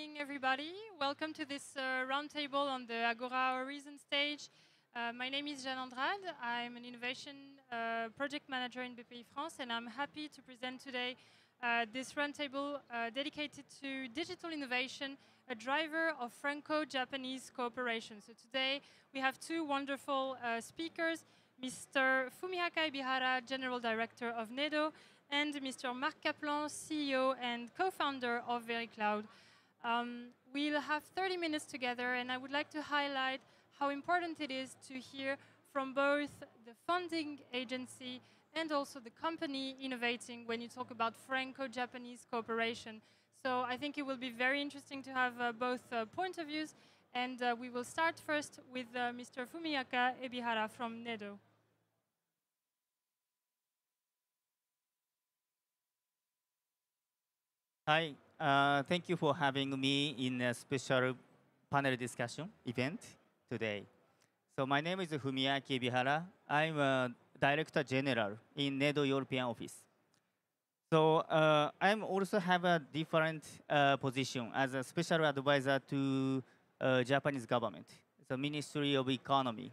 morning, everybody. Welcome to this roundtable on the AGORA Horizon stage. My name is Jeanne. I'm an innovation project manager in Bpifrance, and I'm happy to present today this roundtable dedicated to digital innovation, a driver of Franco-Japanese cooperation. So today we have two wonderful speakers, Mr. Fumihaka Ebihara, General Director of NEDO, and Mr. Marc Kaplan, CEO and co-founder of Veriqloud. We'll have 30 minutes together, and I would like to highlight how important it is to hear from both the funding agency and also the company innovating when you talk about Franco-Japanese cooperation. So I think it will be very interesting to have both point of views, and we will start first with Mr. Fumihaka Ebihara from NEDO. Hi, thank you for having me in a special panel discussion event today. So my name is Fumihaka Ebihara. I'm a Director General in NEDO European Office. So I also have a different position as a special advisor to Japanese government, the Ministry of Economy.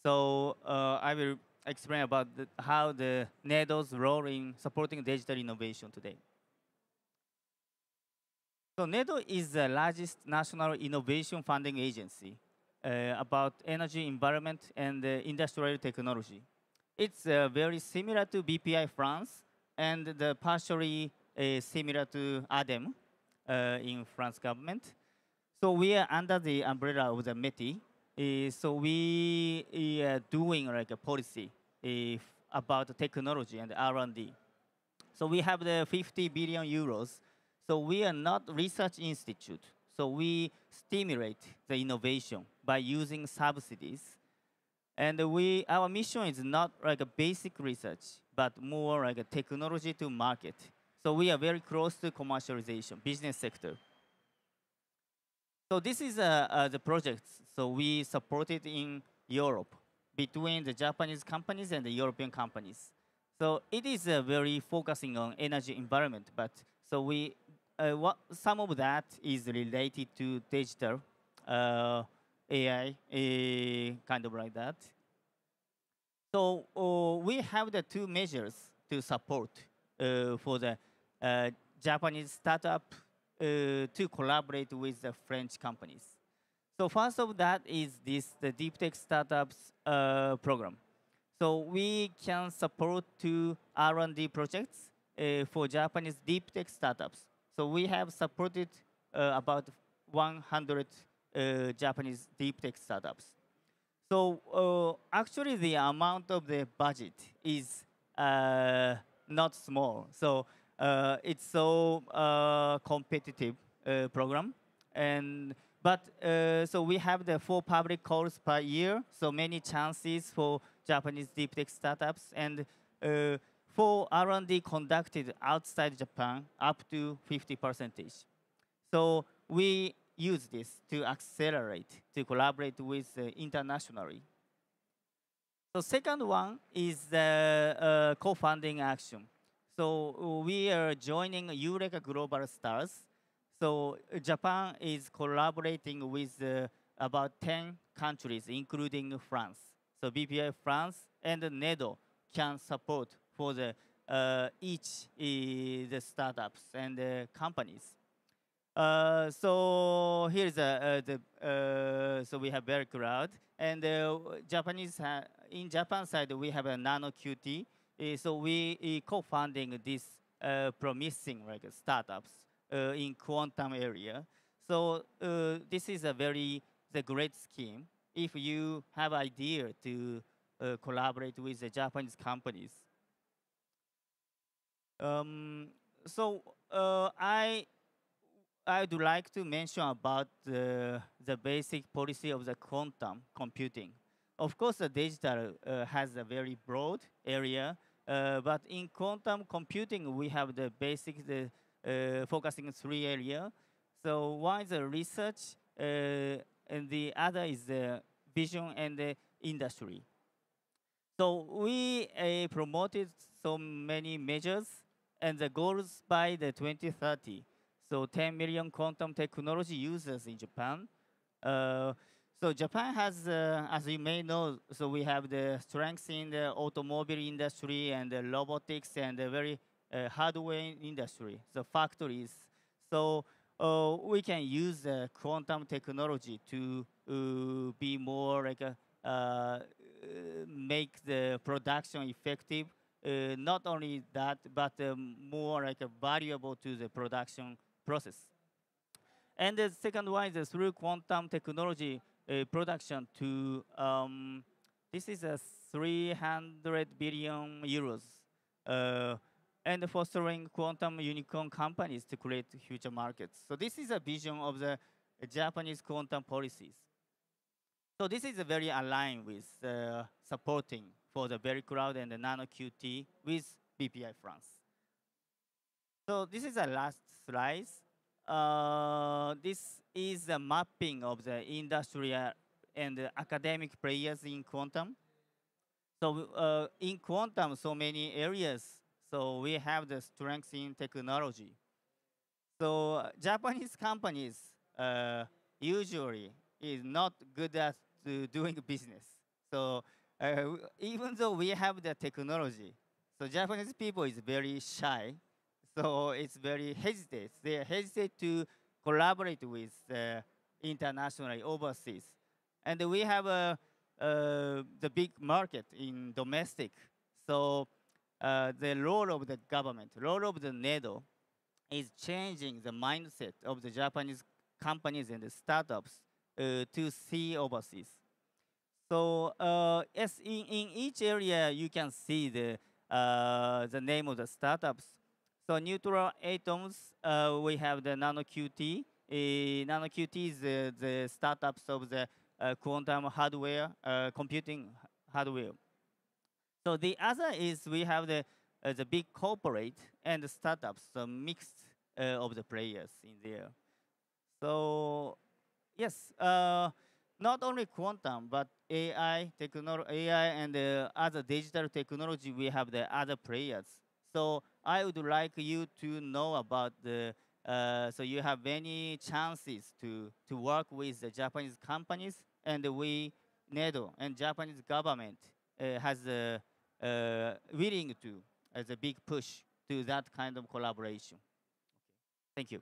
So I will explain about how the NEDO's role in supporting digital innovation today. So NEDO is the largest national innovation funding agency about energy, environment, and industrial technology. It's very similar to Bpifrance and partially similar to ADEME in France government. So we are under the umbrella of the METI. So we are doing like a policy about technology and R&D. So we have the 50 billion euros. So we are not research institute. So we stimulate the innovation by using subsidies. And our mission is not like a basic research, but more like a technology to market. So we are very close to commercialization, business sector. So this is the projects. So we support it in Europe between the Japanese companies and the European companies. So it is very focusing on energy environment, but so some of that is related to digital, AI, kind of like that. So we have the two measures to support for the Japanese startup to collaborate with the French companies. So first of that is the Deep Tech Startups program. So we can support two R&D projects for Japanese deep tech startups. So we have supported about 100 Japanese deep tech startups. So actually the amount of the budget is not small. So it's so competitive program. So we have the 4 public calls per year, so many chances for Japanese deep tech startups, and for R&D conducted outside Japan, up to 50%. So we use this to accelerate, to collaborate with internationally. So second one is the co-funding action. So we are joining Eureka Global Stars. So Japan is collaborating with about 10 countries, including France. So Bpifrance and NEDO can support for the the startups and the companies. So here's so we have Veriqloud, and in Japan side we have a NanoQt. So we co-funding this promising like startups in quantum area. So this is a the great scheme if you have idea to collaborate with the Japanese companies. So I'd like to mention about the basic policy of the quantum computing. Of course, the digital has a very broad area, but in quantum computing, we have the basic, focusing 3 areas. So one is the research, and the other is the vision and the industry. So we promoted so many measures and the goals by the 2030. So 10 million quantum technology users in Japan. So Japan has, as you may know, so we have the strengths in the automobile industry and the robotics and the very hardware industry, so factories. So we can use quantum technology to be more like make the production effective. Not only that, but more like valuable to the production process. And the second one is through quantum technology production to, this is a 300 billion euros. And fostering quantum unicorn companies to create future markets. So this is a vision of the Japanese quantum policies. So this is very aligned with supporting for the Veriqloud and the NanoQt with Bpifrance. So this is the last slide. This is a mapping of the industrial and academic players in quantum. So in quantum, so many areas. So we have the strength in technology. So Japanese companies usually is not good at doing business. So even though we have the technology, so Japanese people is very shy. So it's very hesitate. They hesitate to collaborate with internationally overseas. And we have the big market in domestic. So the role of the government, role of the NEDO is changing the mindset of the Japanese companies and the startups to see overseas. So yes, in each area you can see the name of the startups. So neutral atoms, we have the NanoQt. NanoQt is the startups of the quantum hardware, computing hardware. So the other is we have the big corporate and the startups, so mixed of the players in there. So yes, not only quantum, but AI, AI and other digital technology, we have the other players. So I would like you to know about the, so you have many chances to work with the Japanese companies, and we, NEDO, and Japanese government has willing to, as a big push to that kind of collaboration. Okay. Thank you.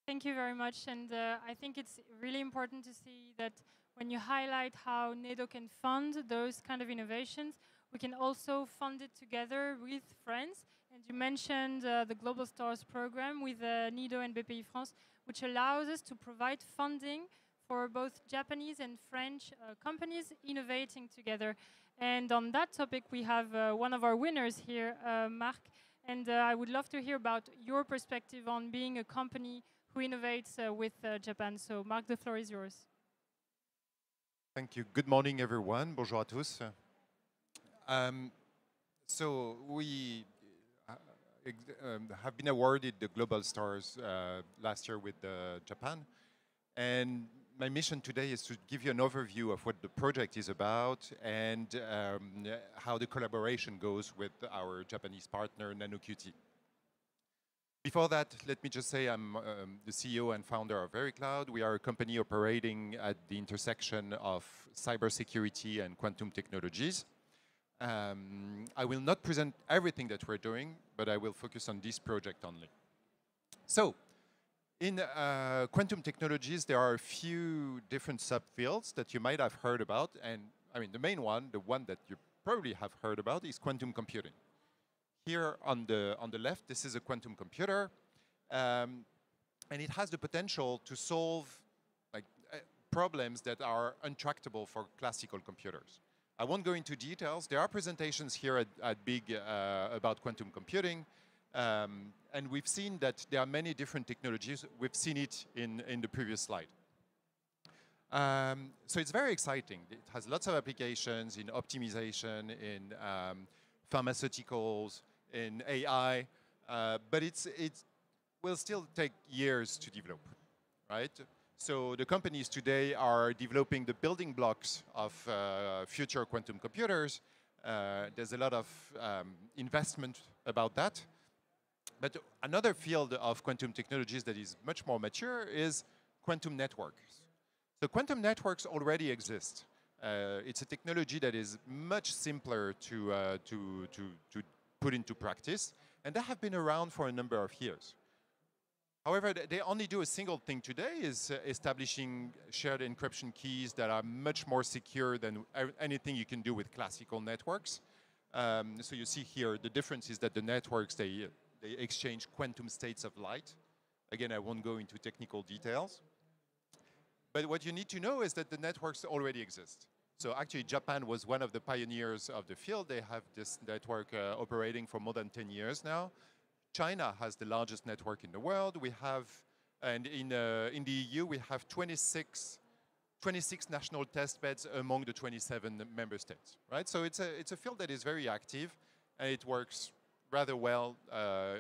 Thank you very much. And I think it's really important to see that when you highlight how NEDO can fund those kind of innovations, we can also fund it together with friends. And you mentioned the Global Stars program with NEDO and Bpifrance, which allows us to provide funding for both Japanese and French companies innovating together. And on that topic, we have one of our winners here, Marc. And I would love to hear about your perspective on being a company who innovates with Japan. So, Marc, the floor is yours. Thank you. Good morning, everyone. Bonjour à tous. So we have been awarded the Global Stars last year with Japan. And my mission today is to give you an overview of what the project is about and how the collaboration goes with our Japanese partner, NanoQt. Before that, let me just say I'm the CEO and founder of Veriqloud. We are a company operating at the intersection of cybersecurity and quantum technologies. I will not present everything that we're doing, but I will focus on this project only. So, in quantum technologies, there are a few different subfields that you might have heard about. And I mean, the main one, the one that you probably have heard about, is quantum computing. Here on the left, this is a quantum computer. And it has the potential to solve problems that are untractable for classical computers. I won't go into details. There are presentations here at Big about quantum computing. And we've seen that there are many different technologies. We've seen it in the previous slide. So it's very exciting. It has lots of applications in optimization, in pharmaceuticals, in AI. But it will still take years to develop, right? So the companies today are developing the building blocks of future quantum computers. There's a lot of investment about that. But another field of quantum technologies that is much more mature is quantum networks. So quantum networks already exist. It's a technology that is much simpler to put into practice, and they have been around for a number of years. However, they only do a single thing today, is establishing shared encryption keys that are much more secure than anything you can do with classical networks. So you see here, the difference is that the networks, they exchange quantum states of light. Again, I won't go into technical details. But what you need to know is that the networks already exist. So actually, Japan was one of the pioneers of the field. They have this network operating for more than 10 years now. China has the largest network in the world. We have, and in the EU, we have 26 national test beds among the 27 member states, right? So it's a field that is very active, and it works rather well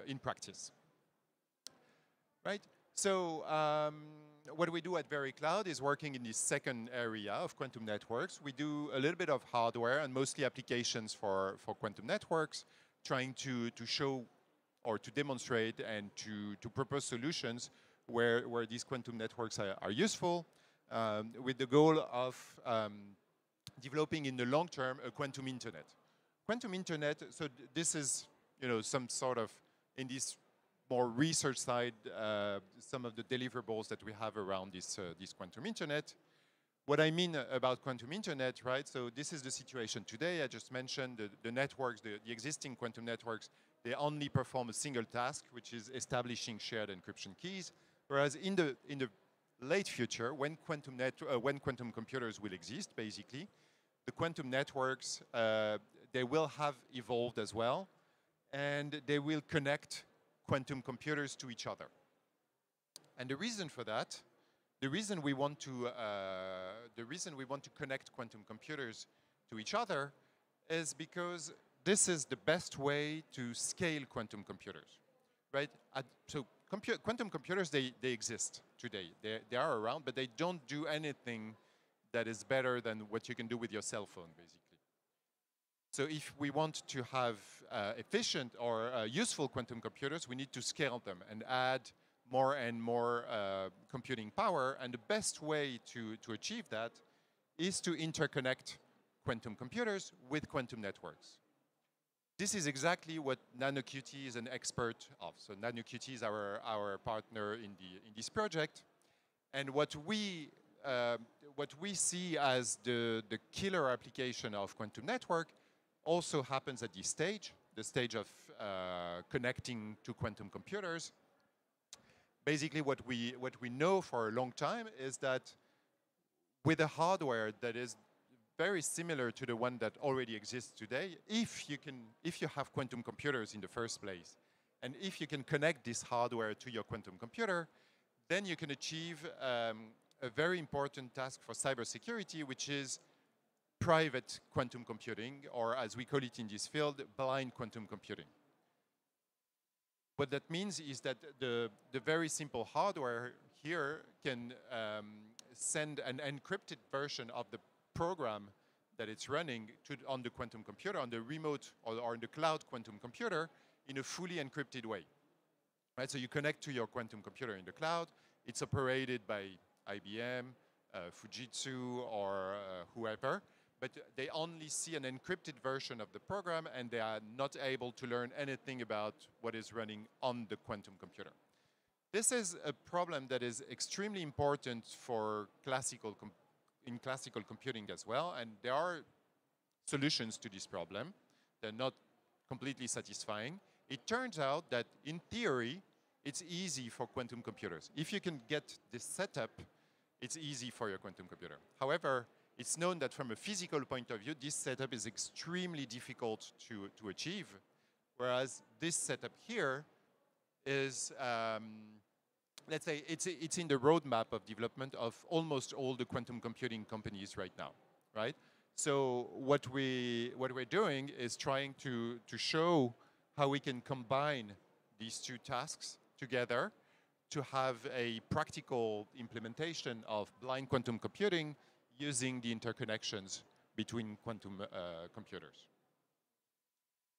in practice, right? So what we do at Veriqloud is working in this second area of quantum networks. We do a little bit of hardware and mostly applications for quantum networks, trying to show or to demonstrate and to propose solutions where these quantum networks are useful, with the goal of developing in the long term a quantum internet. Quantum internet, so this is, you know, some sort of, in this more research side, some of the deliverables that we have around this quantum internet. What I mean about quantum internet, right? So this is the situation today. I just mentioned the networks, the existing quantum networks, they only perform a single task, which is establishing shared encryption keys. Whereas in the late future, when quantum computers will exist, basically, the quantum networks, they will have evolved as well, and they will connect quantum computers to each other. And the reason for that, the reason we want to connect quantum computers to each other is because this is the best way to scale quantum computers, right? So quantum computers, they exist today. They are around, but they don't do anything that is better than what you can do with your cell phone, basically. So if we want to have efficient or useful quantum computers, we need to scale them and add more and more computing power. And the best way to achieve that is to interconnect quantum computers with quantum networks. This is exactly what NanoQt is an expert of. So NanoQt is our partner in this project. And what we see as the killer application of quantum network also happens at this stage, the stage of connecting to quantum computers. Basically, what we know for a long time is that with a hardware that is very similar to the one that already exists today, if you have quantum computers in the first place, and if you can connect this hardware to your quantum computer, then you can achieve a very important task for cybersecurity, which is private quantum computing, or as we call it in this field, blind quantum computing. What that means is that the very simple hardware here can send an encrypted version of the program that it's running on the quantum computer, on the remote or on the cloud quantum computer, in a fully encrypted way. Right? So you connect to your quantum computer in the cloud. It's operated by IBM, Fujitsu, or whoever, but they only see an encrypted version of the program, and they are not able to learn anything about what is running on the quantum computer. This is a problem that is extremely important for in classical computing as well, and there are solutions to this problem. They're not completely satisfying. It turns out that in theory, it's easy for quantum computers. If you can get this setup, it's easy for your quantum computer. However, it's known that from a physical point of view, this setup is extremely difficult to achieve, whereas this setup here is, let's say, it's in the roadmap of development of almost all the quantum computing companies right now, right? So what we're doing is trying to show how we can combine these two tasks together to have a practical implementation of blind quantum computing using the interconnections between quantum computers.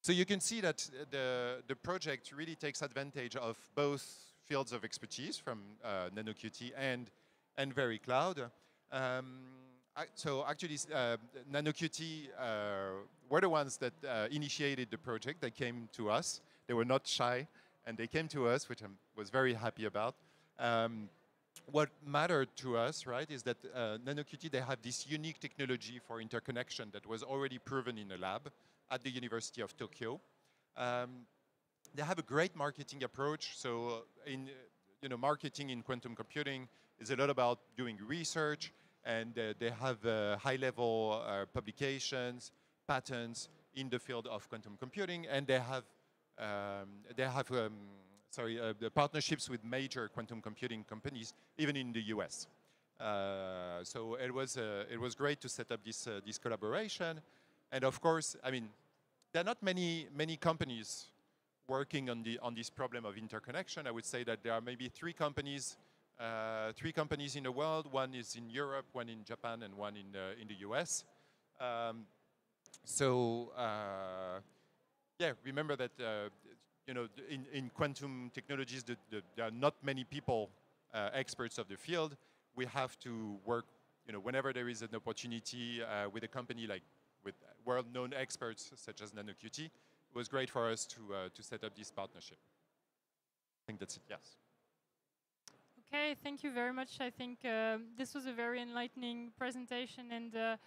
So you can see that the project really takes advantage of both fields of expertise from NanoQt and Veriqloud. So actually, NanoQt were the ones that initiated the project. They came to us. They were not shy, and they came to us, which I was very happy about. What mattered to us, right, is that NanoQt, they have this unique technology for interconnection that was already proven in a lab at the University of Tokyo. They have a great marketing approach. So marketing in quantum computing is a lot about doing research, and they have high-level publications, patents in the field of quantum computing, and they have the partnerships with major quantum computing companies, even in the US. So it was great to set up this collaboration, and of course, I mean, there are not many companies working on this problem of interconnection. I would say that there are maybe three companies in the world. One is in Europe, one in Japan, and one in the US. Yeah, remember that in quantum technologies, there are not many people experts of the field. We have to work, whenever there is an opportunity with a company like with world-known experts such as NanoQt. It was great for us to set up this partnership. I think that's it. Yes. Okay, thank you very much. I think this was a very enlightening presentation, and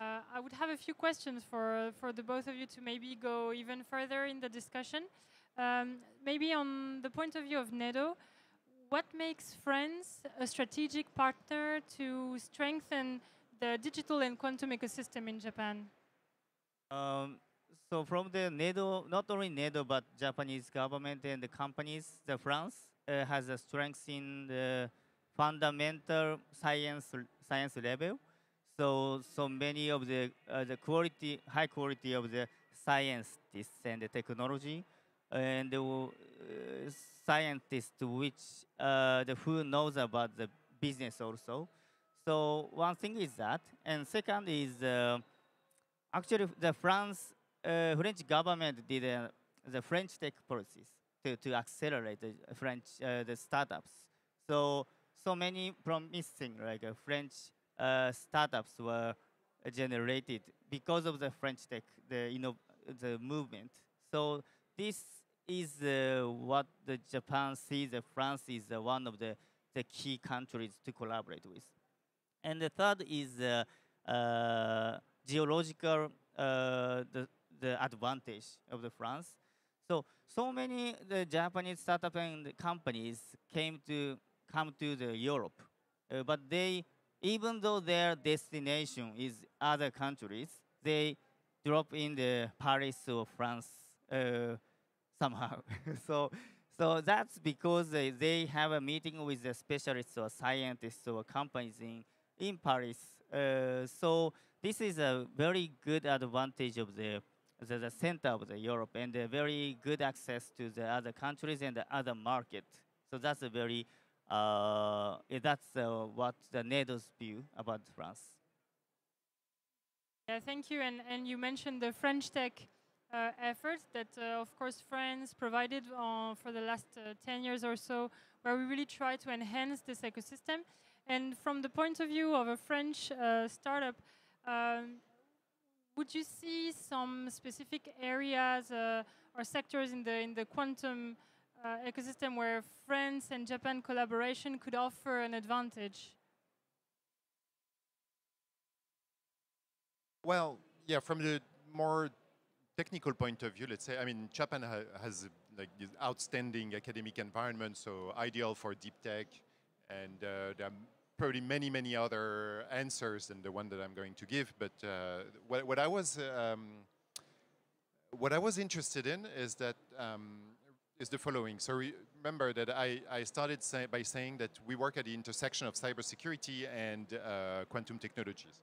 I would have a few questions for the both of you to maybe go even further in the discussion. Maybe on the point of view of NEDO, what makes France a strategic partner to strengthen the digital and quantum ecosystem in Japan? So from the NEDO, not only NEDO, but Japanese government and the companies, France has a strength in the fundamental science level. So many of the high quality of the scientists and the technology, and the scientists who knows about the business also. So one thing is that, and second is actually the French government did the French tech policies to accelerate the the startups. So many promising French startups were generated because of the French tech, the movement. So this is what the Japan sees. France is one of the key countries to collaborate with. And the third is geological the advantage of the France. So many the Japanese startup and companies come to the Europe, but even though their destination is other countries, they drop in the Paris or France somehow. so that's because they have a meeting with the specialists or scientists or companies in Paris. So this is a very good advantage of the center of the Europe, and a very good access to the other countries and the other market. So that's a very that's what the NEDO's view about France. Yeah, thank you. And you mentioned the French tech efforts that, of course, France provided for the last 10 years or so, where we really try to enhance this ecosystem. And from the point of view of a French startup, would you see some specific areas or sectors in the quantum ecosystem where France and Japan collaboration could offer an advantage? Well, yeah, from the more technical point of view, let's say, I mean, Japan has like this outstanding academic environment, so ideal for deep tech, and there are probably many other answers than the one that I'm going to give. But what I was interested in is that is the following. So remember that I started by saying that we work at the intersection of cybersecurity and quantum technologies.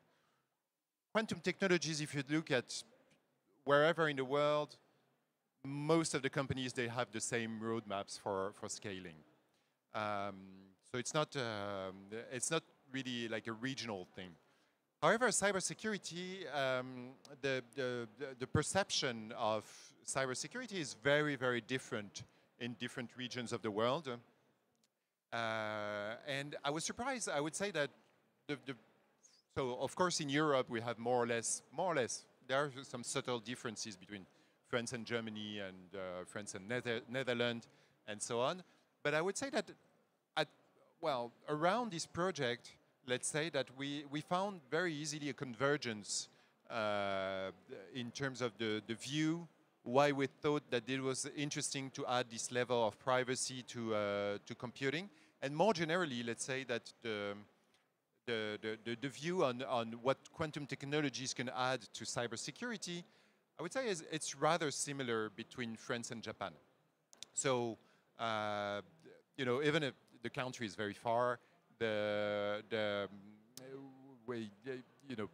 Quantum technologies, if you look at wherever in the world, most of the companies, they have the same roadmaps for scaling. So it's not really like a regional thing. However, cybersecurity, the perception of cybersecurity is very, very different in different regions of the world. And I was surprised. I would say that so of course in Europe we have more or less, there are some subtle differences between France and Germany and France and Netherlands and so on. But I would say that around this project, let's say that we found very easily a convergence in terms of the view, why we thought that it was interesting to add this level of privacy to computing. And more generally, let's say that the view on what quantum technologies can add to cybersecurity, I would say it's rather similar between France and Japan. So, you know, even if the country is very far, you know,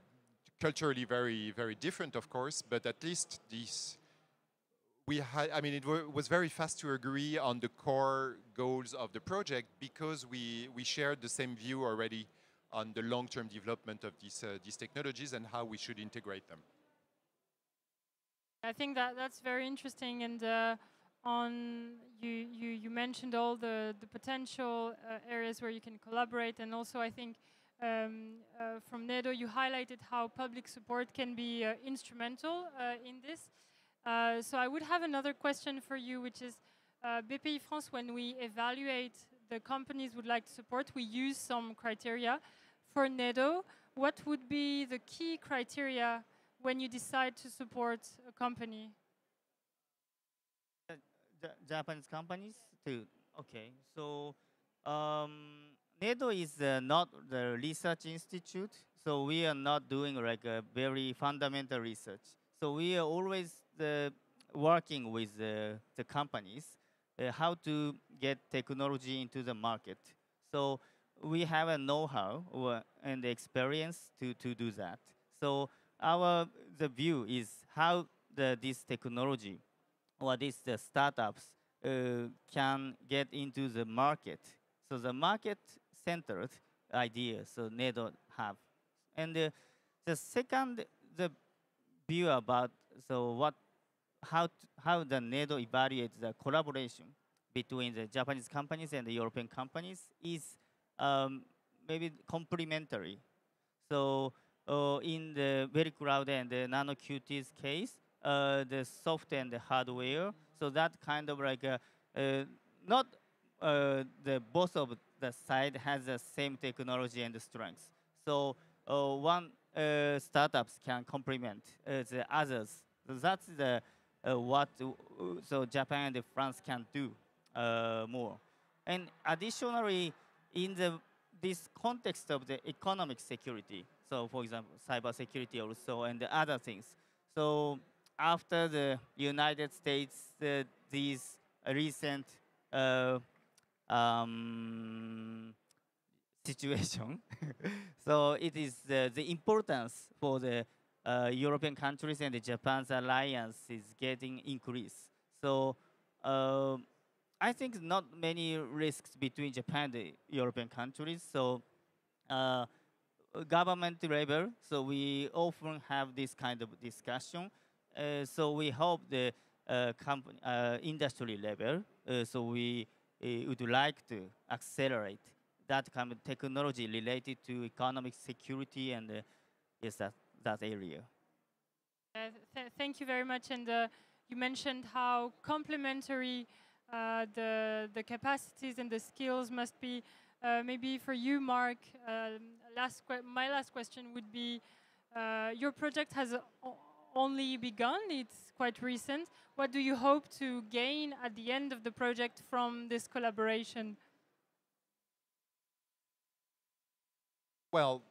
culturally very, very different, of course, but at least this, I mean, it was very fast to agree on the core goals of the project because we shared the same view already on the long-term development of these technologies and how we should integrate them. I think that's very interesting, and you mentioned all the potential areas where you can collaborate, and also I think from NEDO you highlighted how public support can be instrumental in this. So I would have another question for you, which is Bpifrance, when we evaluate the companies would like to support, we use some criteria. For NEDO, what would be the key criteria when you decide to support a company? Japanese companies too. Okay, so NEDO is not the research institute, so we are not doing like a very fundamental research. So we are always working with the companies how to get technology into the market. So we have a know-how and the experience to do that. So the view is how this technology or the startups can get into the market. So the market-centered idea, so NEDO have. And the second, the view about how the NEDO evaluates the collaboration between the Japanese companies and the European companies is maybe complementary. So in the Veriqloud and the NanoQt's case, the software and the hardware, so that kind of like not both of the side has the same technology and the strengths. So one startups can complement the others. So that's what so Japan and France can do more. And additionally, in this context of the economic security, so for example, cybersecurity also and the other things. So after the United States, these recent situation, so it is the importance for the European countries and the Japan's alliance is getting increased. So I think not many risks between Japan and the European countries. So government level, so we often have this kind of discussion. So we hope the industry level, so we would like to accelerate that kind of technology related to economic security and yes, that area. Thank you very much. And you mentioned how complementary the capacities and the skills must be. Maybe for you, Marc, my last question would be, your project has only begun, it's quite recent. What do you hope to gain at the end of the project from this collaboration? Well,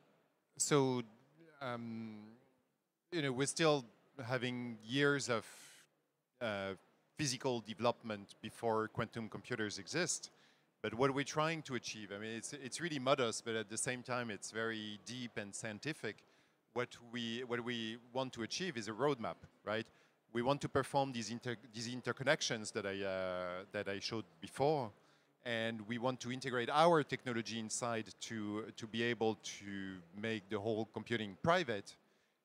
so, you know, we're still having years of physical development before quantum computers exist. But what we're trying to achieve, I mean, it's really modest, but at the same time, it's very deep and scientific. What we want to achieve is a roadmap, right? We want to perform these interconnections that I showed before, and we want to integrate our technology inside to be able to make the whole computing private.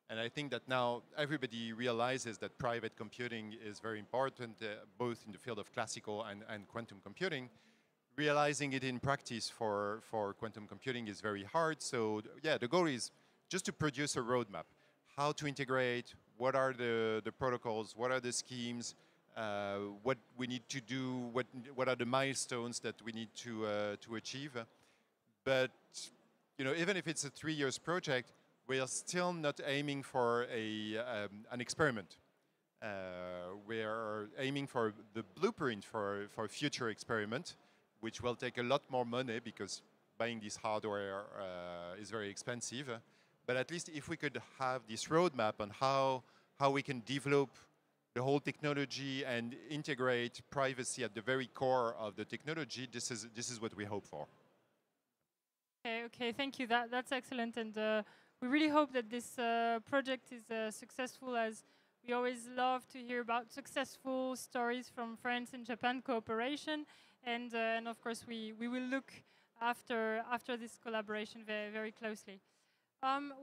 And I think that now everybody realizes that private computing is very important, both in the field of classical and quantum computing. Realizing it in practice for quantum computing is very hard. So yeah, the goal is just to produce a roadmap. How to integrate, what are the protocols, what are the schemes, what we need to do, what are the milestones that we need to achieve. But even if it's a 3 years project, we are still not aiming for an experiment. We are aiming for the blueprint for future experiment, which will take a lot more money because buying this hardware is very expensive. But at least if we could have this roadmap on how we can develop the whole technology and integrate privacy at the very core of the technology, this is what we hope for. Okay, thank you. That's excellent, and we really hope that this project is successful, as we always love to hear about successful stories from France and Japan cooperation, and of course we will look after this collaboration very, very closely.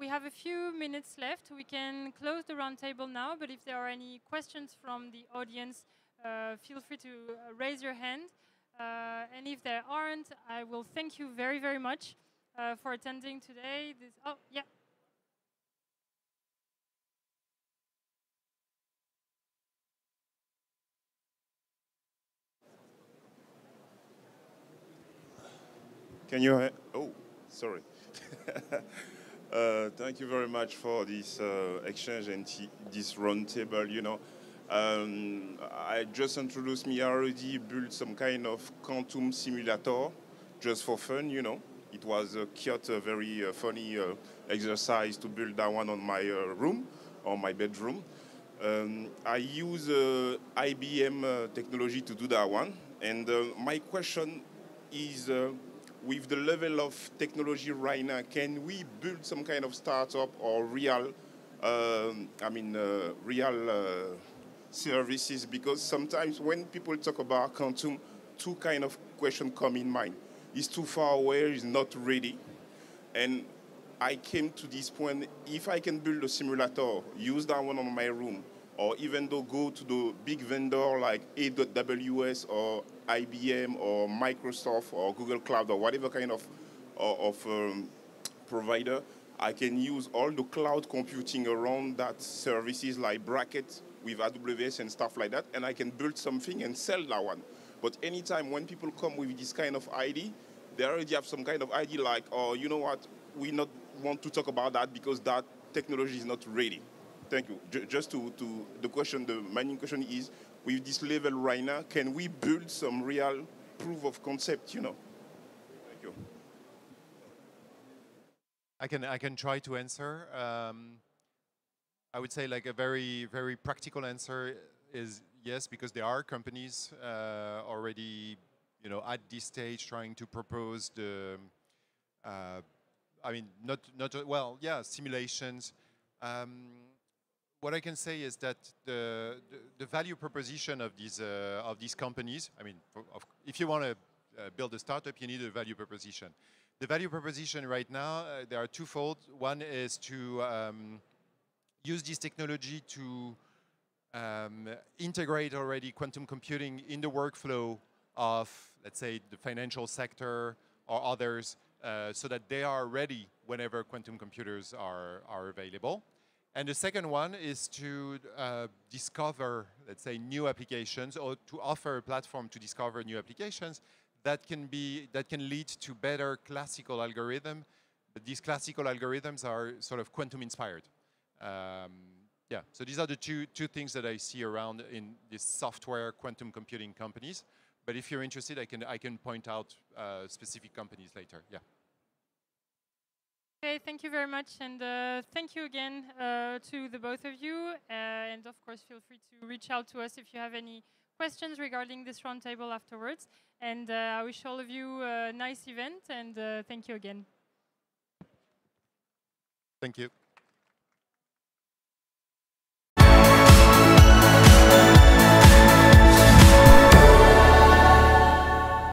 We have a few minutes left. We can close the roundtable now, but if there are any questions from the audience, feel free to raise your hand. And if there aren't, I will thank you very, very much for attending today. Oh, yeah. Can you hear? Oh, sorry. Thank you very much for this exchange and this roundtable. I just introduced me. I already built some kind of quantum simulator just for fun. It was a cute, very funny exercise to build that one on my room or my bedroom. I use IBM technology to do that one. And my question is, with the level of technology right now, can we build some kind of startup or real services? Because sometimes when people talk about quantum, two kind of questions come in mind. It's too far away, it's not ready. And I came to this point, if I can build a simulator, use that one on my room, or even though go to the big vendor like AWS or IBM or Microsoft or Google Cloud or whatever kind of provider, I can use all the cloud computing around that services like brackets with AWS and stuff like that, and I can build something and sell that one. But anytime when people come with this kind of idea, they already have some kind of idea like, oh, you know what, we not want to talk about that because that technology is not ready. Thank you. Just to the question, the main question is, with this level right now, can we build some real proof of concept, Thank you. I can try to answer. I would say like a very, very practical answer is yes, because there are companies already, at this stage trying to propose the, simulations. What I can say is that the value proposition of these companies, if you want to build a startup, you need a value proposition. The value proposition right now, there are twofold. One is to use this technology to integrate already quantum computing in the workflow of, let's say, the financial sector or others, so that they are ready whenever quantum computers are available. And the second one is to discover, let's say, new applications, or to offer a platform to discover new applications that can lead to better classical algorithm. But these classical algorithms are sort of quantum inspired. So these are the two things that I see around in this software quantum computing companies. But if you're interested, I can point out specific companies later. Yeah. Okay, thank you very much, and thank you again to the both of you. And of course, feel free to reach out to us if you have any questions regarding this roundtable afterwards. And I wish all of you a nice event, and thank you again. Thank you.